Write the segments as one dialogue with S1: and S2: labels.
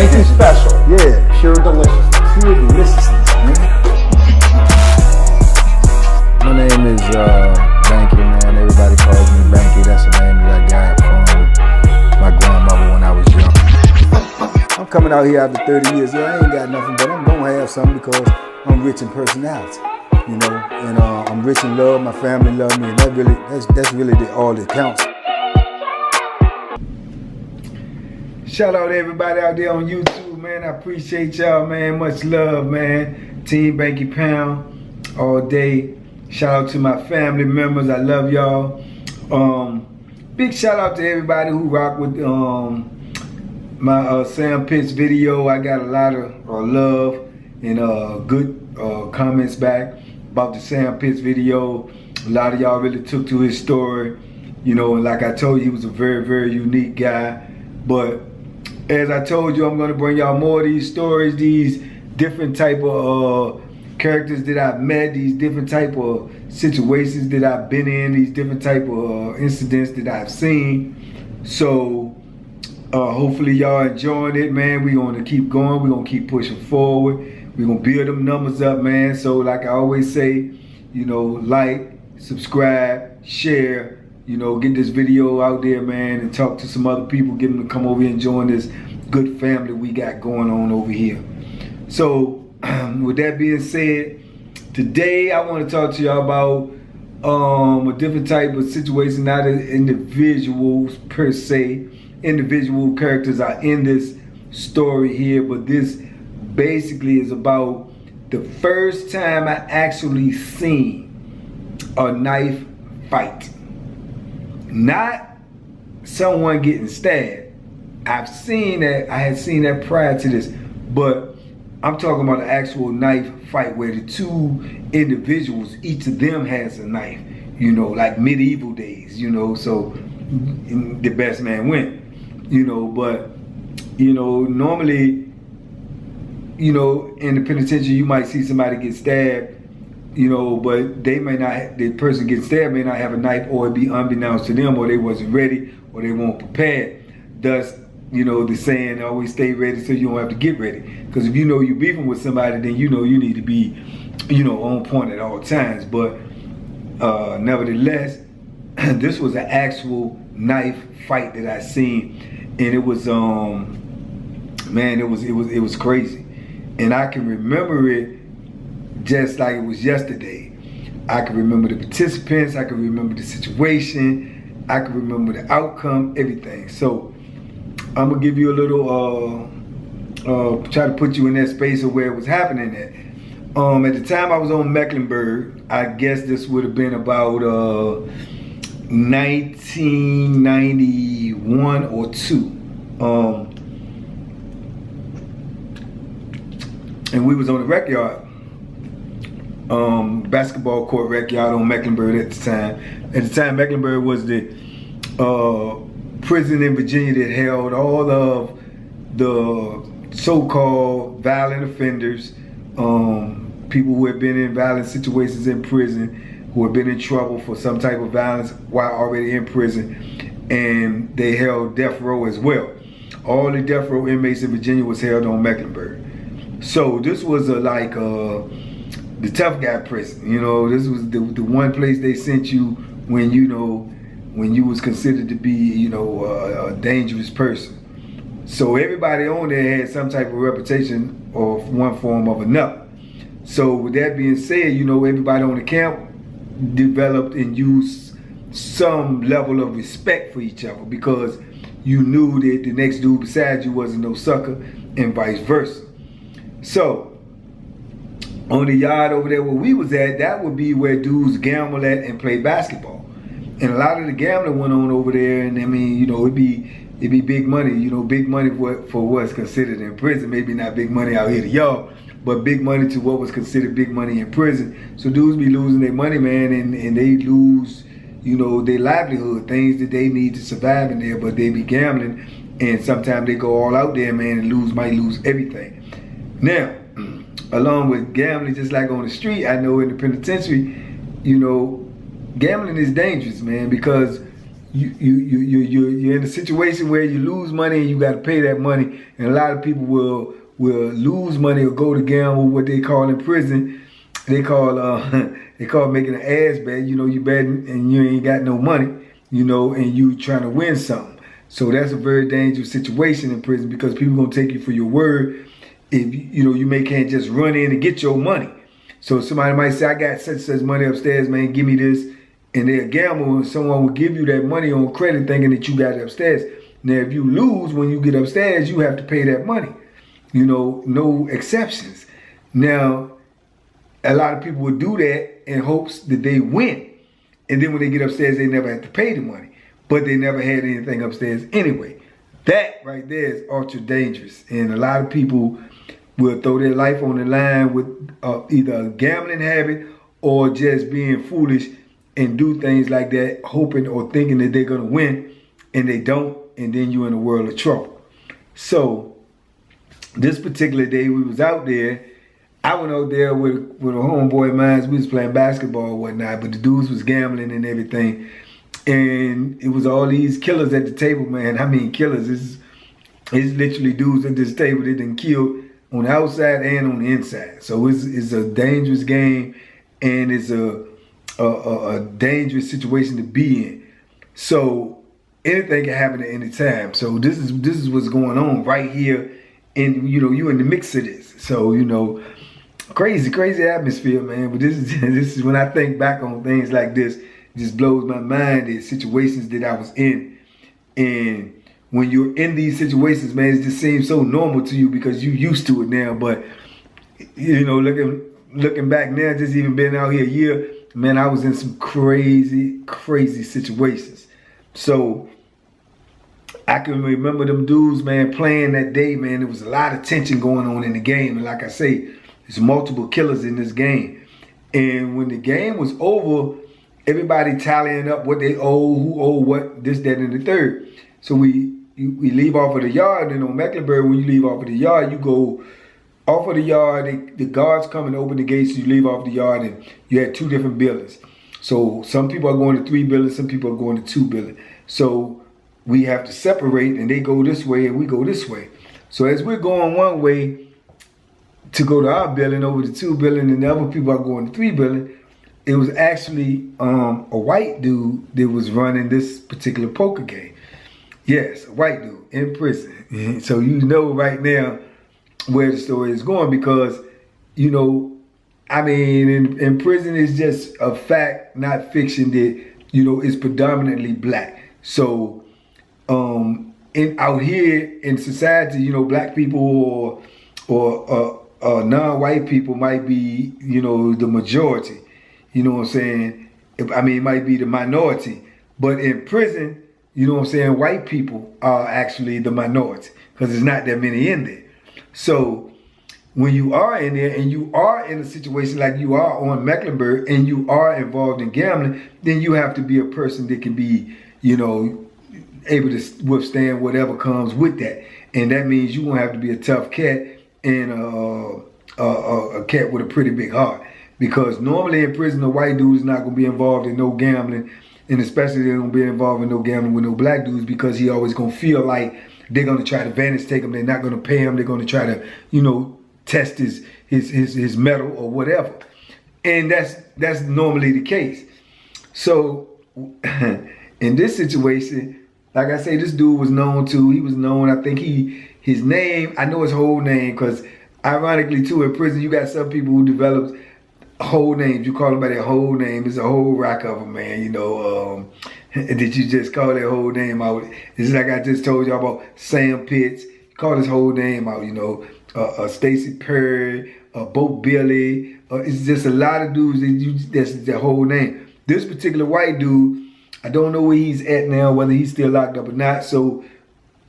S1: Thank you special.
S2: Yeah.
S1: Pure deliciousness.
S2: Pure deliciousness, man. My name is Banky, man. Everybody calls me Banky. That's the name that I got from my grandmother when I was young. I'm coming out here after 30 years. Yeah, I ain't got nothing, but I'm gonna have something because I'm rich in personality, you know, and I'm rich in love. My family love me, and that's really all that counts. Shout out to everybody out there on YouTube, man. I appreciate y'all, man. Much love, man. Team Banky Pound all day. Shout out to my family members. I love y'all. Big shout out to everybody who rock with my Sam Pitts video. I got a lot of love and good comments back about the Sam Pitts video. A lot of y'all really took to his story. You know, and like I told you, he was a very, very unique guy. But as I told you, I'm gonna bring y'all more of these stories, these different type of characters that I've met, these different type of situations that I've been in, these different type of incidents that I've seen. So hopefully y'all enjoying it, man. We're gonna keep going, we're gonna keep pushing forward, we're gonna build them numbers up, man. So like I always say, you know, like, subscribe, share, you know, get this video out there, man, and talk to some other people, get them to come over here and join this good family we got going on over here. So with that being said, today I want to talk to y'all about a different type of situation. Not individuals per se, individual characters are in this story here, but this basically is about the first time I actually seen a knife fight. Not someone getting stabbed. I've seen that, I had seen that prior to this, but I'm talking about an actual knife fight where the two individuals, each of them has a knife, you know, like medieval days, you know, so the best man win, you know. But, you know, normally, you know, in the penitentiary, you might see somebody get stabbed, you know, but they may not, the person getting stabbed may not have a knife, or it be unbeknownst to them, or they wasn't ready, or they weren't prepared. Thus, you know, the saying, always stay ready so you don't have to get ready. Because if you know you're beefing with somebody, then you know you need to be, you know, on point at all times. But nevertheless, this was an actual knife fight that I seen, and it was man, it was crazy. And I can remember it just like it was yesterday. I can remember the participants, I can remember the situation, I can remember the outcome, everything. So I'm gonna give you a little, try to put you in that space of where it was happening at. At the time I was on Mecklenburg, I guess this would have been about 1991 or 2. And we was on the rec yard, basketball court rec yard on Mecklenburg at the time. At the time, Mecklenburg was the prison in Virginia that held all of the so-called violent offenders, people who had been in violent situations in prison, who had been in trouble for some type of violence while already in prison, and they held death row as well. All the death row inmates in Virginia was held on Mecklenburg. So this was like the tough guy prison, you know. This was the one place they sent you when, you know, when you was considered to be, you know, a dangerous person. So everybody on there had some type of reputation of one form or another. So with that being said, you know, everybody on the camp developed and used some level of respect for each other, because you knew that the next dude beside you wasn't no sucker, and vice versa. So on the yard over there where we was at, that would be where dudes gamble at and play basketball. And a lot of the gambling went on over there, and I mean, you know, it'd be big money, you know, big money for what's considered in prison. Maybe not big money out here to y'all, but big money to what was considered big money in prison. So dudes be losing their money, man, and they lose, you know, their livelihood, things that they need to survive in there, but they be gambling, and sometimes they go all out there, man, and might lose everything. Now, along with gambling, just like on the street, I know in the penitentiary, you know, gambling is dangerous, man, because you're in a situation where you lose money and you got to pay that money, and a lot of people will lose money or go to gamble, what they call in prison. They call making an ass bet. You know, you betting and you ain't got no money, you know, and you trying to win something. So that's a very dangerous situation in prison, because people gonna take you for your word. If you know, you can't just run in and get your money. So somebody might say, I got such money upstairs, man, give me this. And they'll gamble, and someone will give you that money on credit thinking that you got it upstairs. Now, if you lose when you get upstairs, you have to pay that money. You know, no exceptions. Now, a lot of people will do that in hopes that they win. And then when they get upstairs, they never have to pay the money. But they never had anything upstairs anyway. That right there is ultra dangerous. And a lot of people will throw their life on the line with either a gambling habit or just being foolish and do things like that, hoping or thinking that they're gonna win, and they don't, and then you're in a world of trouble. So this particular day we was out there, I went out there with a homeboy of mine. We was playing basketball and whatnot, but the dudes was gambling and everything. And it was all these killers at the table, man. I mean, killers. It's literally dudes at this table that done killed on the outside and on the inside. So it's a dangerous game, and it's a dangerous situation to be in. So anything can happen at any time. So this is what's going on right here, and you know, you in the mix of this. So you know, crazy atmosphere, man. But this is when I think back on things like this, it just blows my mind, the situations that I was in. And when you're in these situations, man, it just seems so normal to you because you used to it now. But you know, looking back now, just even being out here a year, man, I was in some crazy situations. So I can remember them dudes, man, playing that day, man. There was a lot of tension going on in the game. And like I say, there's multiple killers in this game. And when the game was over, everybody tallying up what they owe, who owe what, this, that, and the third. So we leave off of the yard, and on Mecklenburg, when you leave off of the yard, you go off of the yard, the guards come and open the gates, you leave off the yard, and you had two different buildings. So some people are going to 3 buildings, some people are going to 2 buildings. So we have to separate, and they go this way and we go this way. So as we're going one way to go to our building, over the 2 building, and the other people are going to 3 building, it was actually a white dude that was running this particular poker game. Yes, a white dude in prison. So you know right now where the story is going, because, you know, I mean, in prison it's just a fact, not fiction, that, you know, it's predominantly black. So out here in society, you know, black people or non-white people might be, you know, the majority. You know what I'm saying? I mean, it might be the minority. But in prison, you know what I'm saying, white people are actually the minority, because there's not that many in there. So when you are in there and you are in a situation like you are on Mecklenburg and you are involved in gambling, then you have to be a person that can be, you know, able to withstand whatever comes with that. And that means you're going to have to be a tough cat and a cat with a pretty big heart. Because normally in prison, a white dude is not going to be involved in no gambling, and especially they're going to be involved in no gambling with no black dudes, because he always going to feel like they're going to try to advantage take him. They're not going to pay him. They're going to try to, you know, test his mettle or whatever. And that's normally the case. So in this situation, like I say, this dude was known to, he was known, I think his name, I know his whole name, because ironically too, in prison, you got some people who developed whole names. You call them by their whole name. It's a whole rack of them, man. You know, did you just call their whole name out? It's like I just told y'all about Sam Pitts. You call his whole name out, you know. Stacey Perry, Bo Billy. It's just a lot of dudes that's their whole name. This particular white dude, I don't know where he's at now, whether he's still locked up or not. So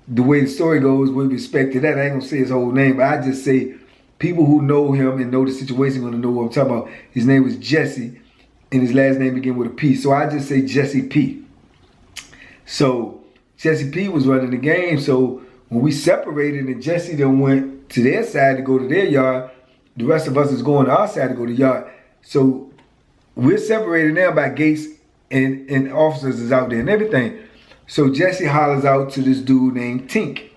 S2: the way the story goes, with respect to that, I ain't gonna say his whole name, but I just say people who know him and know the situation gonna know what I'm talking about. His name was Jesse, and his last name began with a P. So I just say Jesse P. So Jesse P was running the game. So when we separated and Jesse then went to their side to go to their yard, the rest of us is going to our side to go to the yard. So we're separated now by gates, and officers is out there and everything. So Jesse hollers out to this dude named Tink.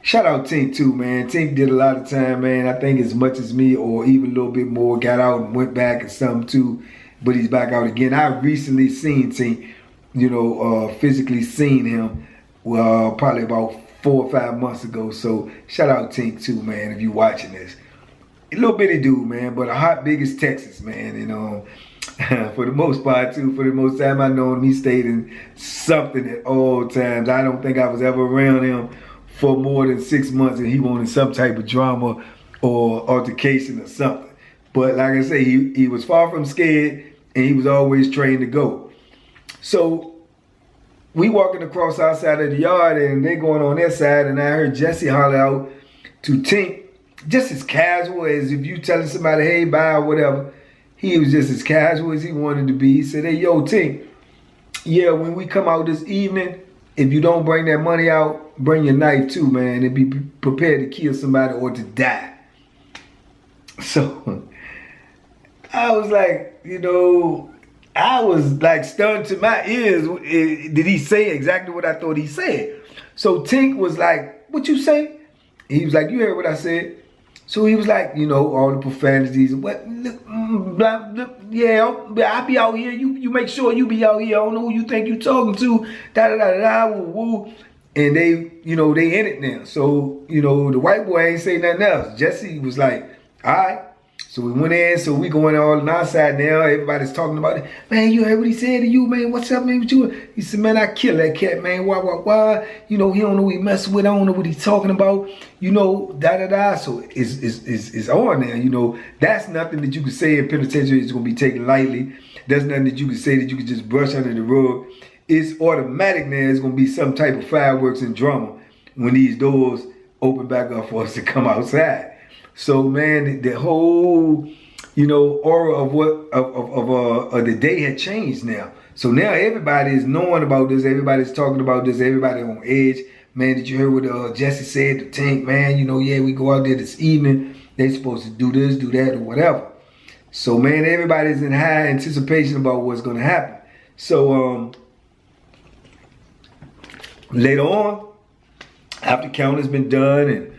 S2: Shout out Tink too, man. Tink did a lot of time, man. I think as much as me or even a little bit more. Got out and went back and something too. But he's back out again. I recently seen Tink, you know, physically seen him probably about 4 or 5 months ago. So shout out Tink too, man, if you watching this. A little bitty dude, man, but a hot biggest Texas, man. And for the most part too, for the most time I know him, he stayed in something at all times. I don't think I was ever around him for more than 6 months and he wanted some type of drama or altercation or something. But like I say, he was far from scared and he was always trained to go. So we walking across our side of the yard and they going on their side, and I heard Jesse holler out to Tink, just as casual as if you telling somebody, hey, bye or whatever. He was just as casual as he wanted to be. He said, hey, yo, Tink, yeah, when we come out this evening, if you don't bring that money out, bring your knife too, man, and be prepared to kill somebody or to die. So I was like, you know, I was like stunned to my ears. Did he say exactly what I thought he said? So Tink was like, what you say? He was like, you heard what I said? So he was like, you know, all the profanities. What? Blah, blah, yeah, I'll be out here. You make sure you be out here. I don't know who you think you talking to. Da da da da. Woo woo. And they, you know, they in it now. So, you know, the white boy ain't say nothing else. Jesse was like, all right. So we went in. So we going all on our side now. Everybody's talking about it. Man, you heard what he said to you, man. What's up, man, with you? He said, man, I killed that cat, man. Why? You know, he don't know what he messing with. I don't know what he's talking about. You know, da da da. So it's on there. You know, that's nothing that you can say in penitentiary is going to be taken lightly. There's nothing that you can say that you can just brush under the rug. It's automatic now. It's going to be some type of fireworks and drama when these doors open back up for us to come outside. So man, the whole, you know, aura of what of the day had changed now. So now everybody is knowing about this. Everybody's talking about this. Everybody on edge. Man, did you hear what Jesse said to Tank? Man, you know, yeah, we go out there this evening. They supposed to do this, do that, or whatever. So man, everybody's in high anticipation about what's going to happen. So later on, after counting has been done and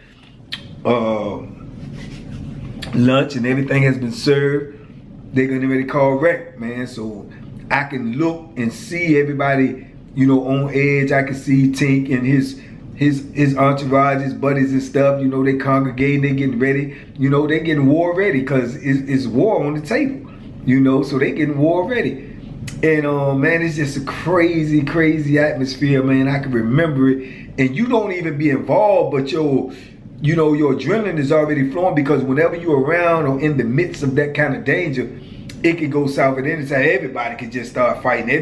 S2: lunch and everything has been served, they're gonna ready to call rec, man. So I can look and see everybody, you know, on edge. I can see Tink and his entourage, his buddies and stuff. You know, they congregating, they getting ready. You know, they getting war ready because it's war on the table. You know, so they getting war ready. And man, it's just a crazy, crazy atmosphere, man. I can remember it, and you don't even be involved, but you know, your adrenaline is already flowing because whenever you're around or in the midst of that kind of danger, it could go south at any time. Everybody could just start fighting. It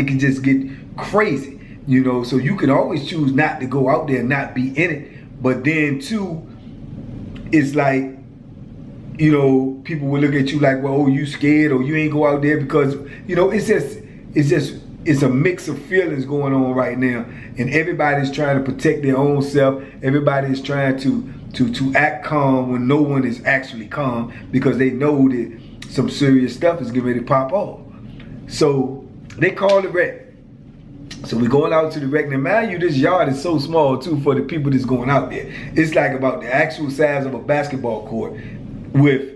S2: could just get crazy, you know. So you can always choose not to go out there and not be in it. But then too, it's like, you know, people will look at you like, well, oh, you scared or you ain't go out there because, you know, it's a mix of feelings going on right now, and everybody's trying to protect their own self. Everybody's trying to act calm when no one is actually calm because they know that some serious stuff is getting ready to pop off. So they call the wreck. So we're going out to the wreck. Now, mind you, this yard is so small too for the people that's going out there. It's like about the actual size of a basketball court with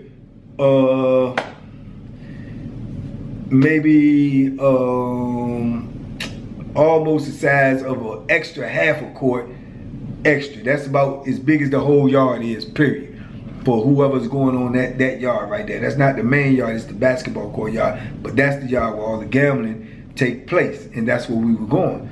S2: maybe almost the size of an extra half a court extra. That's about as big as the whole yard is, period, for whoever's going on that yard right there. That's not the main yard, it's the basketball court yard, but that's the yard where all the gambling take place, and that's where we were going.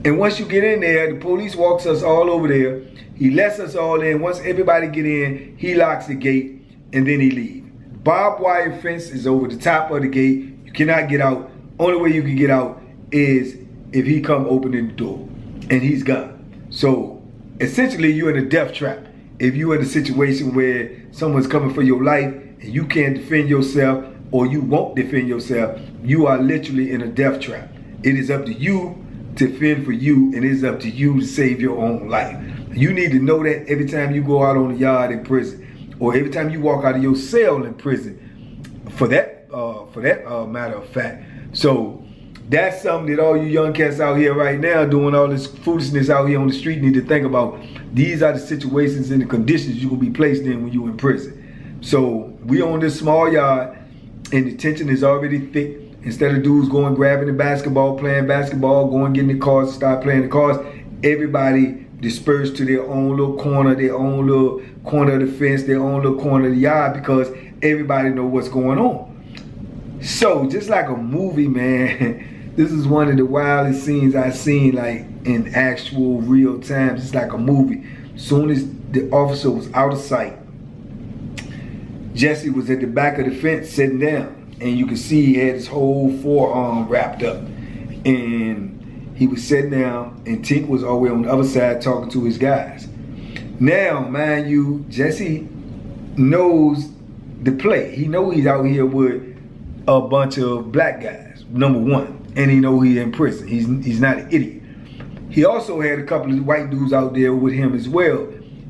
S2: And once you get in there, the police walks us all over there. He lets us all in. Once everybody get in, he locks the gate, and then he leaves. Barbed wire fence is over the top of the gate. You cannot get out. Only way you can get out is if he come opening the door, and he's gone. So essentially, you're in a death trap. If you're in a situation where someone's coming for your life and you can't defend yourself or you won't defend yourself, you are literally in a death trap. It is up to you to fend for you, and it is up to you to save your own life. You need to know that every time you go out on the yard in prison, or every time you walk out of your cell in prison, for that matter of fact. So That's something that all you young cats out here right now doing all this foolishness out here on the street need to think about. These are the situations and the conditions you will be placed in when you're in prison. So we on this small yard and the tension is already thick. Instead of dudes going grabbing the basketball, playing basketball, going getting the cars, start playing the cars, everybody dispersed to their own little corner of the fence, their own little corner of the yard, because everybody know what's going on. So just like a movie, man, this is one of the wildest scenes I've seen, like in actual real time. It's like a movie. As soon as the officer was out of sight, Jesse was at the back of the fence sitting down, and you could see he had his whole forearm wrapped up, and he was sitting down, and Tink was all the way on the other side talking to his guys. Now, mind you, Jesse knows the play. He knows he's out here with a bunch of black guys, number one, and he knows he's in prison. He's not an idiot. He also had a couple of white dudes out there with him as well.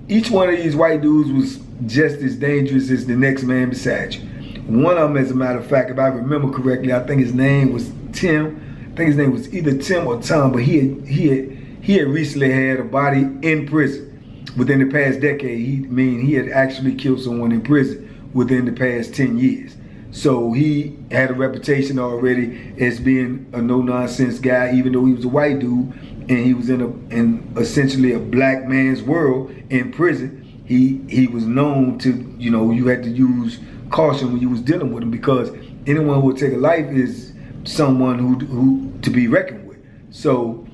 S2: Each one of these white dudes was just as dangerous as the next man beside you. One of them, as a matter of fact, if I remember correctly, I think his name was Tim. I think his name was either Tim or Tom, but he had recently had a body in prison within the past decade. He had actually killed someone in prison within the past 10 years. So he had a reputation already as being a no-nonsense guy, even though he was a white dude and he was in essentially a black man's world in prison. He was known to, you had to use caution when you was dealing with him, because anyone who would take a life is someone who to be reckoned with. So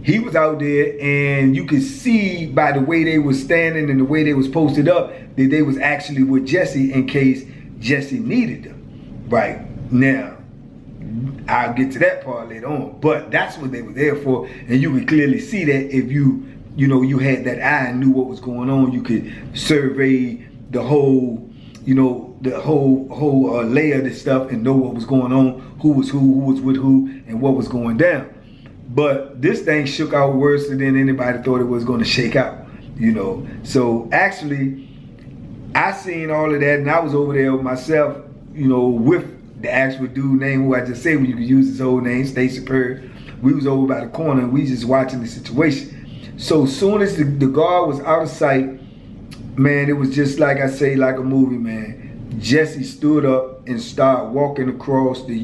S2: he was out there, and you could see by the way they was standing and the way they was posted up that they was actually with Jesse in case Jesse needed them. Right now, I'll get to that part later on, but that's what they were there for, and you could clearly see that if you had that eye and knew what was going on. You could survey the whole, the whole layer of this stuff and know what was going on, who was with who, and what was going down. But this thing shook out worse than anybody thought it was going to shake out, So actually, I seen all of that, and I was over there myself, with the actual dude name who I just said, when you could use his whole name, Stacey Perry. We was over by the corner, and we just watching the situation. So as soon as the guard was out of sight, man, it was just like I say, like a movie, man. Jesse stood up and started walking across the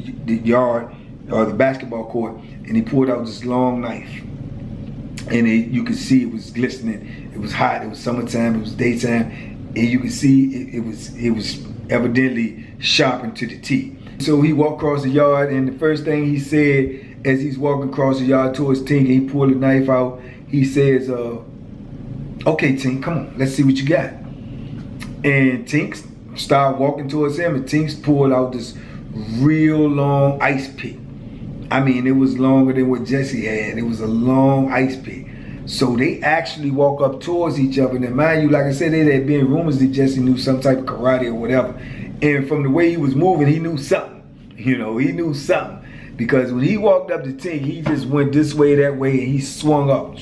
S2: yard or the basketball court, and he pulled out this long knife. And you could see it was glistening. It was hot. It was summertime. It was daytime, and you could see it was evidently sharpened to the teeth. So he walked across the yard, and the first thing he said as he's walking across the yard towards Tink, he pulled the knife out. He says, okay, Tink, come on, let's see what you got. And Tink started walking towards him, and Tink pulled out this real long ice pick. I mean, it was longer than what Jesse had. It was a long ice pick. So they actually walk up towards each other. And mind you, like I said, there had been rumors that Jesse knew some type of karate or whatever. And from the way he was moving, he knew something. He knew something. Because when he walked up to Tink, he just went this way, that way, and he swung up.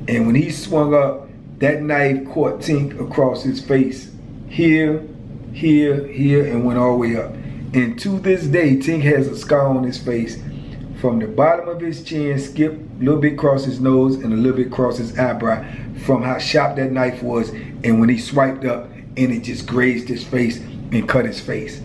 S2: And when he swung up, that knife caught Tink across his face. Here, here, here, and went all the way up. And to this day, Tink has a scar on his face from the bottom of his chin, skip a little bit across his nose and a little bit across his eyebrow from how sharp that knife was, and when he swiped up and it just grazed his face and cut his face.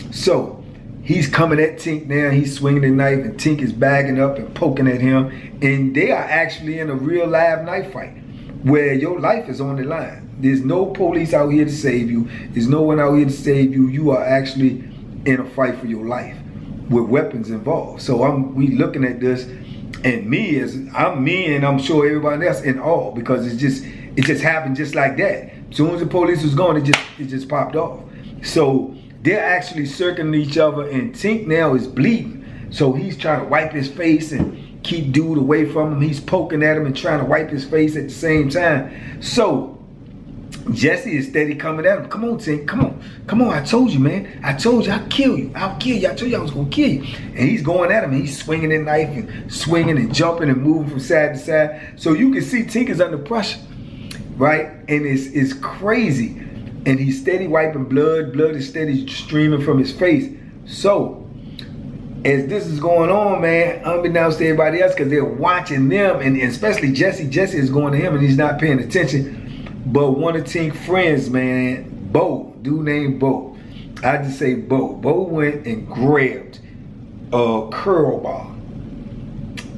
S2: So he's coming at Tink now, he's swinging the knife, and Tink is bagging up and poking at him, and they are actually in a real live knife fight where your life is on the line. There's no police out here to save you. There's no one out here to save you. You are actually in a fight for your life with weapons involved. So we looking at this, and I'm me, and I'm sure everybody else in awe, because it just happened just like that. As soon as the police was gone, it just popped off. So they're actually circling each other, and Tink now is bleeding. So he's trying to wipe his face and keep dude away from him. He's poking at him and trying to wipe his face at the same time. So Jesse is steady coming at him. Come on, Tink, come on. Come on, I told you, man. I told you I'll kill you. I'll kill you. I told you I was going to kill you. And he's going at him, and he's swinging the knife and swinging and jumping and moving from side to side. So you can see Tink is under pressure, right? And it's crazy. And he's steady wiping blood. Blood is steady streaming from his face. So as this is going on, man, unbeknownst to everybody else, because they're watching them, and especially Jesse. Jesse is going to him, and he's not paying attention. But one of Tink's friends, man, Bo, dude named Bo, I just say Bo. Bo went and grabbed a curl bar.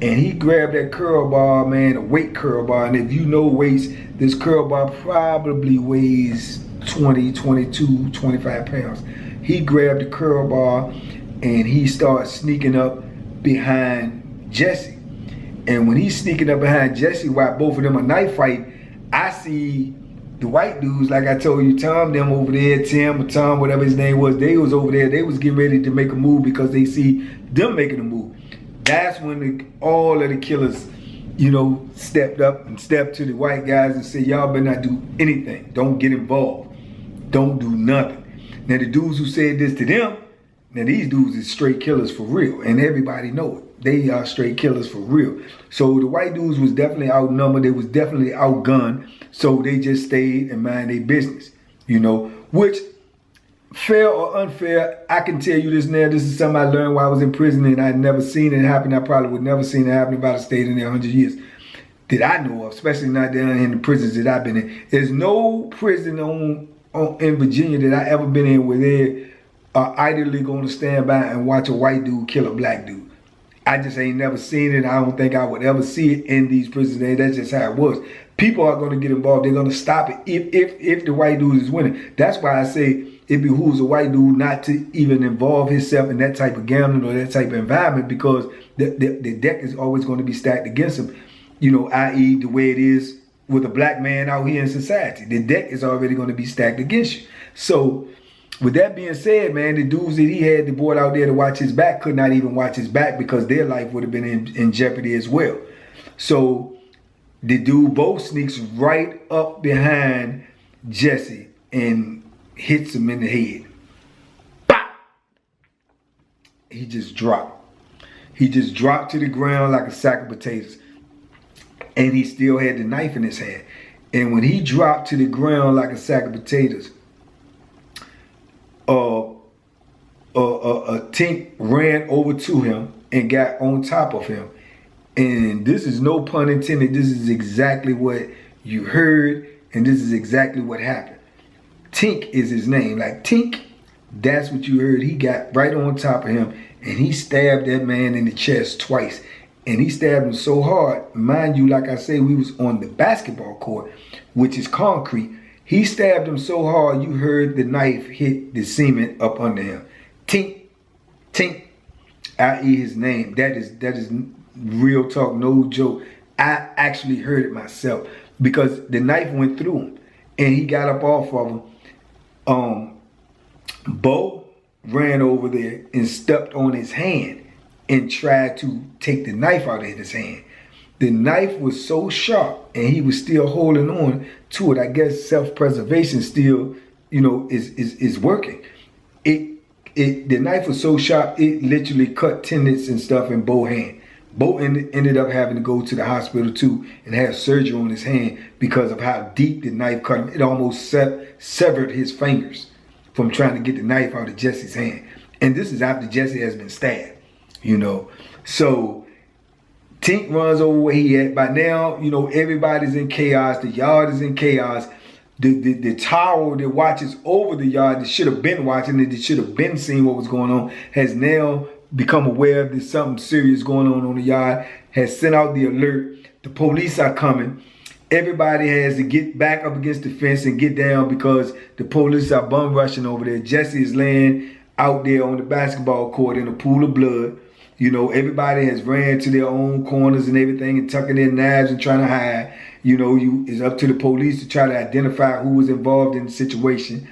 S2: And he grabbed that curl bar, man, a weight curl bar. And if you know weights, this curl bar probably weighs 20, 22, 25 pounds. He grabbed the curl bar and he started sneaking up behind Jesse. And when he's sneaking up behind Jesse while both of them are knife fight, I see the white dudes, like I told you, Tom, them over there, Tim or Tom, whatever his name was, they was over there. They was getting ready to make a move because they see them making a move. That's when all of the killers, you know, stepped up and stepped to the white guys and said, y'all better not do anything. Don't get involved. Don't do nothing. Now the dudes who said this to them, now these dudes is straight killers for real. And everybody know it. They are straight killers for real. So the white dudes was definitely outnumbered. They was definitely outgunned. So they just stayed and mind their business, you know, which, fair or unfair, I can tell you this now. This is something I learned while I was in prison, and I'd never seen it happen. I probably would never seen it happen if I'd have stayed in there 100 years that I know of, especially not down in the prisons that I've been in. There's no prison in Virginia that I ever been in where they are idly going to stand by and watch a white dude kill a black dude. I just ain't never seen it. I don't think I would ever see it in these prisons. That's just how it was. People are going to get involved. They're going to stop it if the white dude is winning. That's why I say it behooves a white dude not to even involve himself in that type of gambling or that type of environment, because the deck is always going to be stacked against him. You know, i.e. the way it is with a black man out here in society. The deck is already going to be stacked against you. So with that being said, man, the dudes that he had the board out there to watch his back could not even watch his back because their life would have been in jeopardy as well. So the dude Bo sneaks right up behind Jesse and hits him in the head. Bop! He just dropped. He just dropped to the ground like a sack of potatoes. And he still had the knife in his hand. And when he dropped to the ground like a sack of potatoes, Tink ran over to him and got on top of him. And this is no pun intended. This is exactly what you heard, and this is exactly what happened. Tink is his name. Like Tink, that's what you heard. He got right on top of him, and he stabbed that man in the chest twice. And he stabbed him so hard, mind you, like I say, we was on the basketball court, which is concrete. He stabbed him so hard, you heard the knife hit the cement up under him. Tink, Tink, i.e. his name. That is real talk, no joke. I actually heard it myself because the knife went through him and he got up off of him. Bo ran over there and stepped on his hand and tried to take the knife out of his hand. The knife was so sharp and he was still holding on to it. I guess self-preservation still, you know, is working. The knife was so sharp, it literally cut tendons and stuff in Bo's hand. Bo ended up having to go to the hospital too and have surgery on his hand because of how deep the knife cut him. It almost severed his fingers from trying to get the knife out of Jesse's hand. And this is after Jesse has been stabbed, you know. So Tink runs over where he at. By now, you know, everybody's in chaos. The yard is in chaos. The tower that watches over the yard, that should have been watching it, that should have been seeing what was going on, has now become aware that something serious going on the yard, has sent out the alert. The police are coming. Everybody has to get back up against the fence and get down because the police are bum rushing over there. Jesse is laying out there on the basketball court in a pool of blood. You know, everybody has ran to their own corners and everything and tucking their knives and trying to hide. You know, it's up to the police to try to identify who was involved in the situation.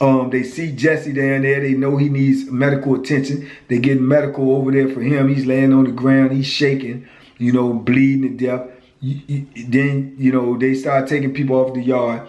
S2: They see Jesse down there. They know he needs medical attention. They get medical over there for him. He's laying on the ground. He's shaking, you know, bleeding to death. Then, you know, they start taking people off the yard.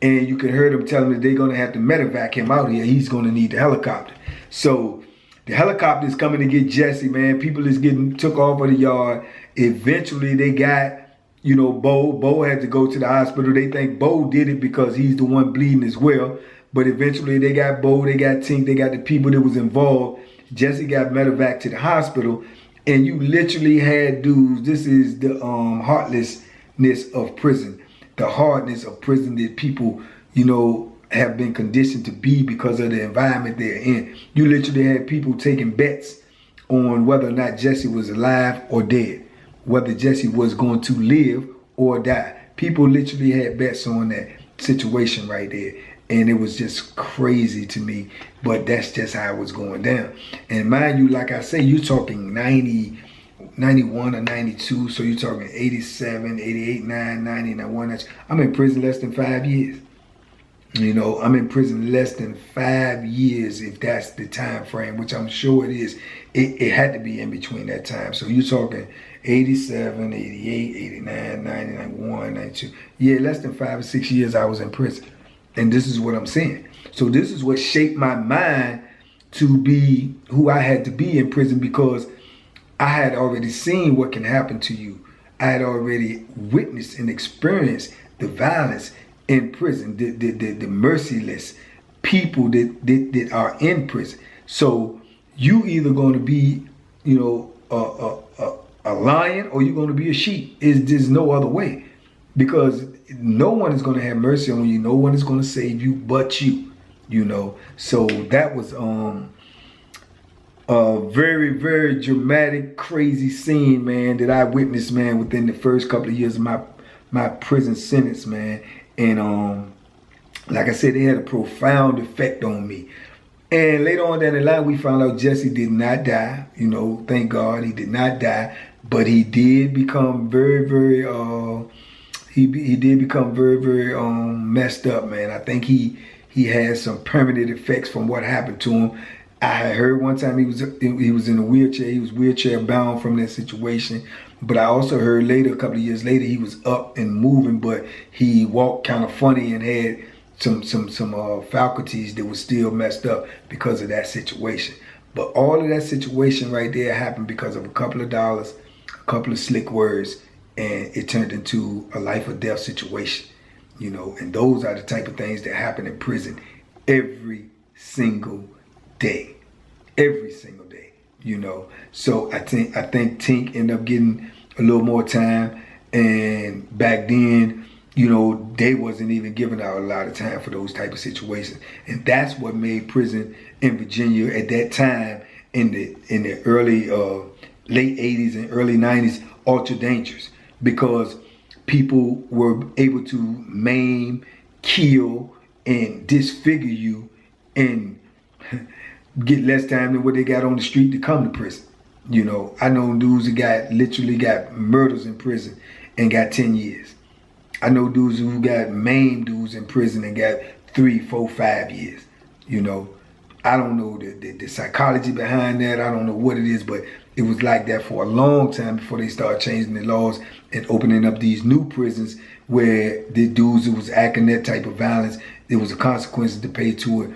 S2: And you can hear them telling them that they're going to have to medevac him out here. He's going to need the helicopter. So the helicopter is coming to get Jesse, man. People is getting took off of the yard. Eventually, they got, you know, Bo. Bo had to go to the hospital. They think Bo did it because he's the one bleeding as well. But eventually they got Bo, they got Tink, they got the people that was involved Jesse got medevac to the hospital, and you literally had dudes. This is the heartlessness of prison, the hardness of prison that people, you know, have been conditioned to be because of the environment they're in. You literally had people taking bets on whether or not Jesse was alive or dead, whether Jesse was going to live or die. People literally had bets on that situation right there. And it was just crazy to me, but that's just how it was going down. And mind you, like I say, you're talking 90, 91 or 92, so you're talking 87, 88, 9, 90, 91. I'm in prison less than 5 years. You know, I'm in prison less than 5 years, if that's the time frame, which I'm sure it is. It had to be in between that time. So you're talking 87, 88, 89, 90, 91, 92. Yeah, less than 5 or 6 years I was in prison. And this is what I'm saying. So this is what shaped my mind to be who I had to be in prison, because I had already seen what can happen to you. I had already witnessed and experienced the violence in prison, the merciless people that are in prison. So you either going to be, you know, a lion, or you're going to be a sheep. There's no other way. Because no one is going to have mercy on you. No one is going to save you but you, you know. So that was a very, very dramatic, crazy scene, man, that I witnessed, man, within the first couple of years of my prison sentence, man. And like I said, it had a profound effect on me. And later on down the line, we found out Jesse did not die. You know, thank God he did not die. But he did become very, very... He did become very, very messed up, man. I think he had some permanent effects from what happened to him. I heard one time he was in a wheelchair. He was wheelchair bound from that situation. But I also heard later, a couple of years later, he was up and moving, but he walked kind of funny and had some faculties that were still messed up because of that situation. But all of that situation right there happened because of a couple of dollars, a couple of slick words, and it turned into a life or death situation, you know. And those are the type of things that happen in prison every single day, you know. So I think Tink ended up getting a little more time, and back then, you know, they wasn't even giving out a lot of time for those type of situations. And that's what made prison in Virginia at that time in the early late 80s and early 90s ultra dangerous. Because people were able to maim, kill, and disfigure you and get less time than what they got on the street to come to prison. You know, I know dudes that literally got murders in prison and got 10 years. I know dudes who got maimed dudes in prison and got 3, 4, 5 years. You know, I don't know the psychology behind that. I don't know what it is, but it was like that for a long time before they started changing the laws and opening up these new prisons where the dudes who was acting that type of violence, there was a consequence to pay to it,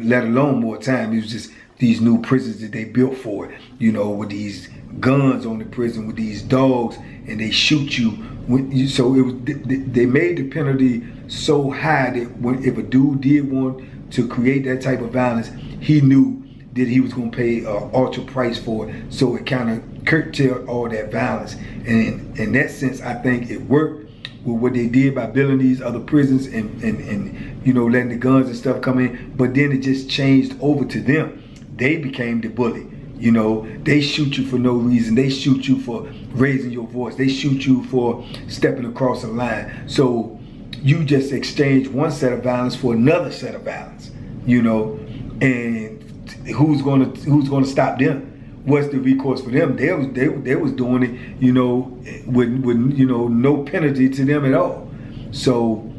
S2: let alone more time. It was just these new prisons that they built for it, you know, with these guns on the prison, with these dogs, and they shoot you. So it was, they made the penalty so high that if a dude did want to create that type of violence, he knew that he was going to pay an ultra price for it. So it kind of curtailed all that violence. And in that sense, I think it worked with what they did by building these other prisons and you know, letting the guns and stuff come in. But then it just changed over to them. They became the bully. You know, they shoot you for no reason. They shoot you for raising your voice. They shoot you for stepping across a line. So you just exchange one set of violence for another set of violence, you know. And who's gonna stop them? What's the recourse for them? They was doing it, you know, with you know, no penalty to them at all. So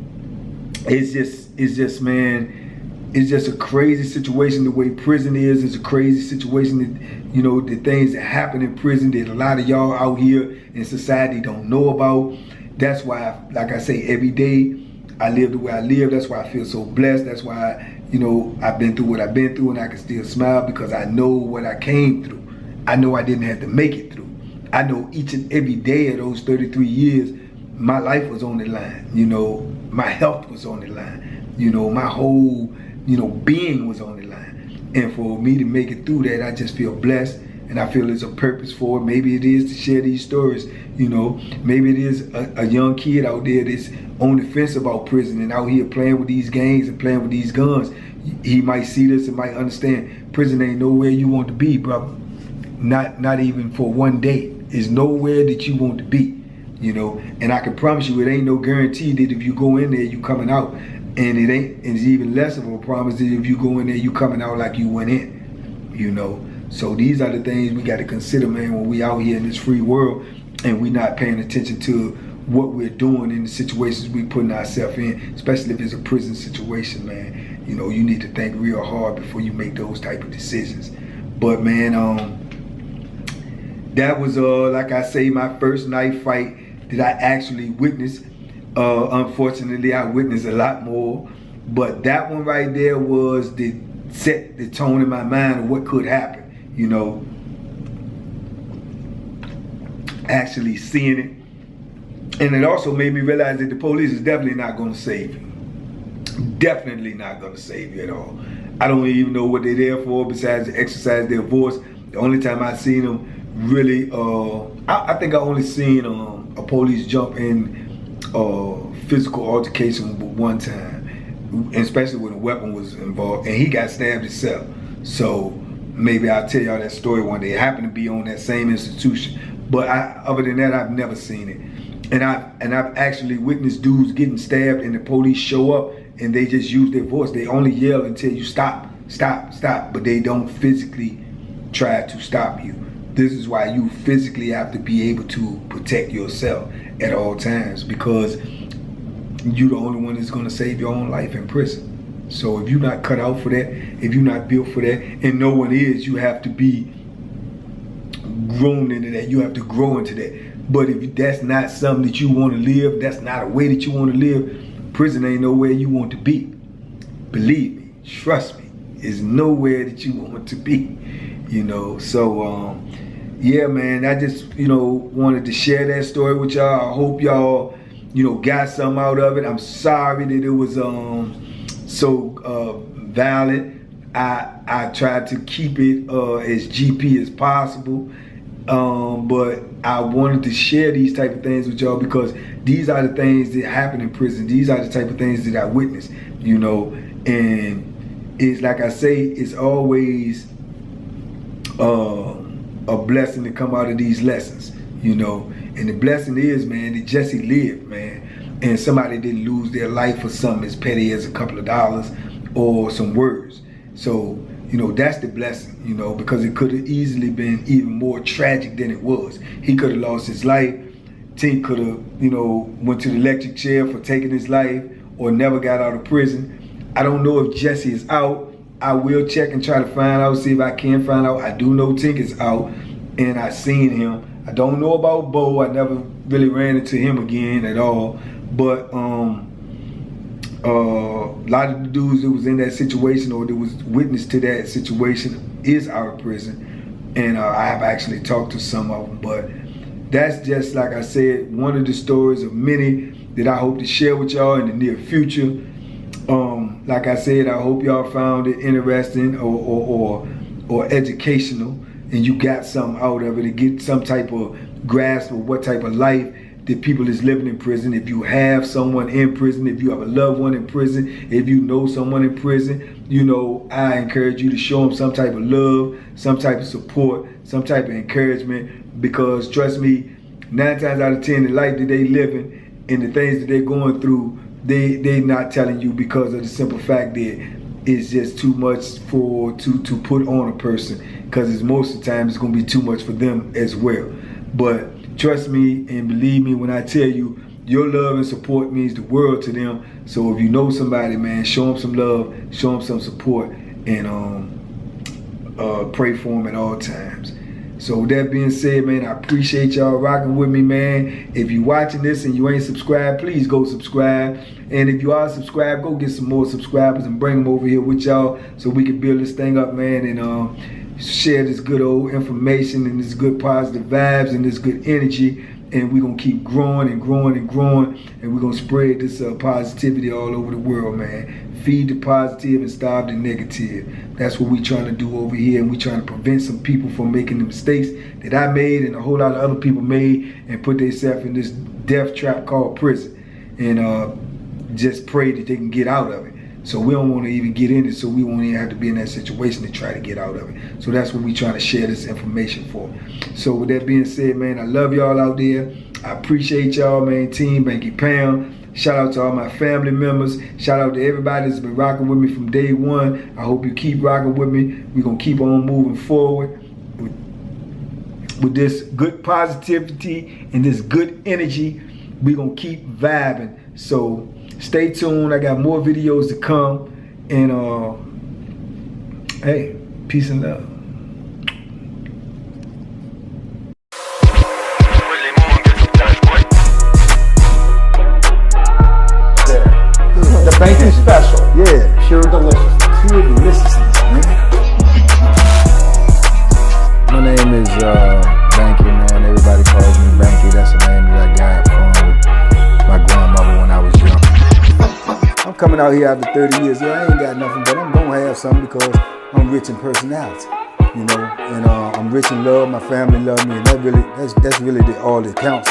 S2: it's just man, it's just a crazy situation. The way prison is a crazy situation. That, you know, the things that happen in prison that a lot of y'all out here in society don't know about. That's why, like I say, every day I live the way I live. That's why I feel so blessed. That's why you know, I've been through what I've been through, and I can still smile because I know what I came through. I know I didn't have to make it through. I know each and every day of those 33 years, my life was on the line. You know, my health was on the line. You know, my whole, you know, being was on the line. And for me to make it through that, I just feel blessed, and I feel there's a purpose for it. Maybe it is to share these stories, you know. Maybe it is a young kid out there that's on the fence about prison and out here playing with these gangs and playing with these guns. He might see this and might understand prison ain't nowhere you want to be, bro. Not even for one day. It's nowhere that you want to be, you know. And I can promise you, it ain't no guarantee that if you go in there, you coming out. And it's even less of a promise that if you go in there, you coming out like you went in, you know. So these are the things we got to consider, man, when we out here in this free world and we not paying attention to what we're doing in the situations we putting ourselves in, especially if it's a prison situation, man. You know, you need to think real hard before you make those type of decisions. But man, that was like I say, my first knife fight that I actually witnessed. Unfortunately, I witnessed a lot more, but that one right there was the set the tone in my mind of what could happen, you know. Actually seeing it, and it also made me realize that the police is definitely not going to save you. Definitely not going to save you at all. I don't even know what they're there for besides to exercise their voice. The only time I seen them really, I think I only seen a police jump in physical altercation one time, especially when a weapon was involved, and he got stabbed himself. So maybe I'll tell y'all that story one day. It happened to be on that same institution, but other than that, I've never seen it. And I've actually witnessed dudes getting stabbed, and the police show up, and they just use their voice. They only yell and tell you stop, stop, stop, but they don't physically try to stop you. This is why you physically have to be able to protect yourself at all times, because you're the only one that's going to save your own life in prison. So if you're not cut out for that, if you're not built for that, and no one is, you have to be grown into that. You have to grow into that. But if that's not something that you want to live, that's not a way that you want to live, prison ain't nowhere you want to be. Believe me, trust me, it's nowhere that you want to be, you know. So yeah, man, I just, you know, wanted to share that story with y'all. I hope y'all, you know, got something out of it. I'm sorry that it was so violent. I tried to keep it as GP as possible, but I wanted to share these type of things with y'all because these are the things that happen in prison. These are the type of things that I witnessed, you know. And it's like I say, it's always a blessing to come out of these lessons, you know. And the blessing is, man, that Jesse lived, man, and somebody didn't lose their life for something as petty as a couple of dollars or some words. So, you know, that's the blessing, you know, because it could have easily been even more tragic than it was. He could have lost his life. Tink could have, you know, went to the electric chair for taking his life or never got out of prison. I don't know if Jesse is out. I will check and try to find out, see if I can find out. I do know Tink is out, and I seen him. I don't know about Bo. I never really ran into him again at all. But a lot of the dudes that was in that situation or that was witness to that situation is out of prison, and I have actually talked to some of them. But that's just, like I said, one of the stories of many that I hope to share with y'all in the near future. Like I said, I hope y'all found it interesting or educational, and you got something out of it to get some type of grasp of what type of life that people is living in prison. If you have someone in prison, if you have a loved one in prison, if you know someone in prison, you know, I encourage you to show them some type of love, some type of support, some type of encouragement, because trust me, 9 times out of 10, the life that they living and the things that they're going through, they not telling you because of the simple fact that it's just too much to put on a person, because it's most of the time it's going to be too much for them as well. But trust me and believe me when I tell you, your love and support means the world to them. So if you know somebody, man, show them some love, show them some support, and pray for them at all times. So with that being said, man, I appreciate y'all rocking with me, man. If you're watching this and you ain't subscribed, please go subscribe. And if you are subscribed, go get some more subscribers and bring them over here with y'all so we can build this thing up, man, and share this good old information and this good positive vibes and this good energy. And we're going to keep growing and growing and growing. And we're going to spread this positivity all over the world, man. Feed the positive and starve the negative. That's what we trying to do over here, and we trying to prevent some people from making the mistakes that I made and a whole lot of other people made and put themselves in this death trap called prison, and just pray that they can get out of it. So we don't want to even get in it, so we won't even have to be in that situation to try to get out of it. So that's what we trying to share this information for. So with that being said, man, I love y'all out there. I appreciate y'all, man. Team Banky Pound. Shout out to all my family members. Shout out to everybody that's been rocking with me from day one. I hope you keep rocking with me. We're going to keep on moving forward with this good positivity and this good energy. We're going to keep vibing. So stay tuned. I got more videos to come. And hey, peace and love.
S1: The Banky special.
S2: Yeah.
S1: Pure deliciousness.
S2: Pure deliciousness, man. My name is Banky, man. Everybody calls me Banky. That's the name that I got from my grandmother when I was young. I'm coming out here after 30 years. Yeah, I ain't got nothing, but I'm gonna have something because I'm rich in personality, you know, and I'm rich in love. My family love me, and that's really all that counts.